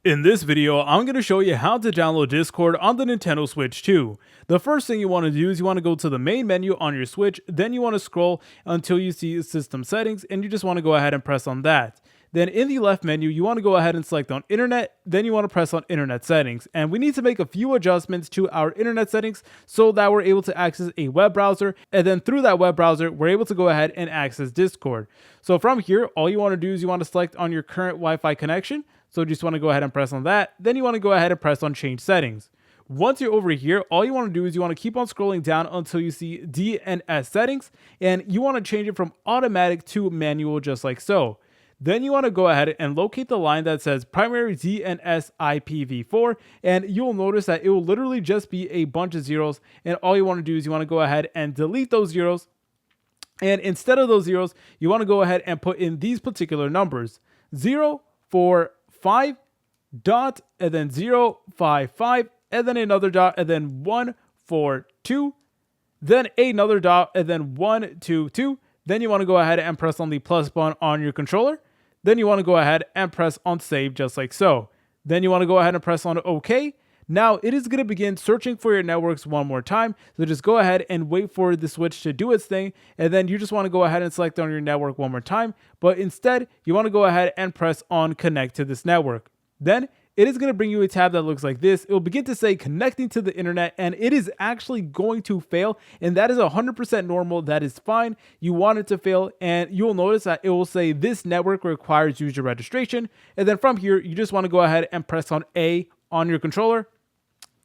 In this video, I'm going to show you how to download Discord on the Nintendo Switch 2. The first thing you want to do is you want to go to the main menu on your Switch, then you want to scroll until you see System Settings, and you just want to go ahead and press on that. Then in the left menu, you want to go ahead and select on Internet, then you want to press on Internet Settings. And we need to make a few adjustments to our Internet settings so that we're able to access a web browser, and then through that web browser, we're able to go ahead and access Discord. So from here, all you want to do is you want to select on your current Wi-Fi connection. So you just want to go ahead and press on that. Then you want to go ahead and press on change settings. Once you're over here, all you want to do is you want to keep on scrolling down until you see DNS settings, and you want to change it from automatic to manual just like so. Then you want to go ahead and locate the line that says primary DNS IPv4, and you'll notice that it will literally just be a bunch of zeros, and all you want to do is you want to go ahead and delete those zeros, and instead of those zeros, you want to go ahead and put in these particular numbers: 0, 4, 5 dot, and then 0, 5, 5, and then another dot, and then 1, 4, 2, then another dot, and then 1, 2, 2. Then you want to go ahead and press on the plus button on your controller. Then you want to go ahead and press on save just like so. Then you want to go ahead and press on OK. Now it is going to begin searching for your networks one more time. So just go ahead and wait for the Switch to do its thing. And then you just want to go ahead and select on your network one more time. But instead, you want to go ahead and press on connect to this network. Then it is going to bring you a tab that looks like this. It will begin to say connecting to the internet, and it is actually going to fail. And that is 100% normal. That is fine. You want it to fail, and you'll notice that it will say this network requires user registration. And then from here, you just want to go ahead and press on A on your controller.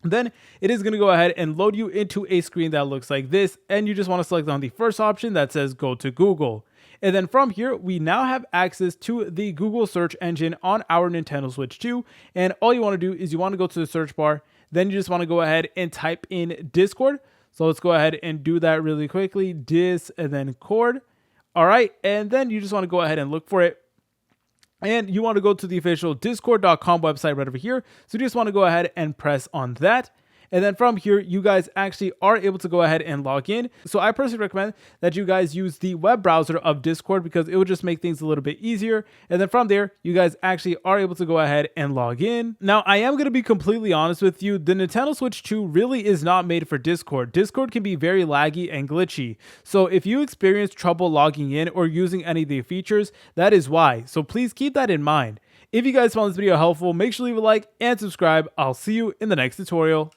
Then it is going to go ahead and load you into a screen that looks like this, and you just want to select on the first option that says go to Google. And then from here, we now have access to the Google search engine on our Nintendo Switch 2. And all you want to do is you want to go to the search bar. Then you just want to go ahead and type in Discord. So let's go ahead and do that really quickly. Dis and then cord. All right. And then you just want to go ahead and look for it. And you want to go to the official discord.com website right over here. So you just want to go ahead and press on that. And then from here, you guys actually are able to go ahead and log in. So I personally recommend that you guys use the web browser of Discord because it will just make things a little bit easier. And then from there, you guys actually are able to go ahead and log in. Now, I am going to be completely honest with you. The Nintendo Switch 2 really is not made for Discord. Discord can be very laggy and glitchy. So if you experience trouble logging in or using any of the features, that is why. So please keep that in mind. If you guys found this video helpful, make sure to leave a like and subscribe. I'll see you in the next tutorial.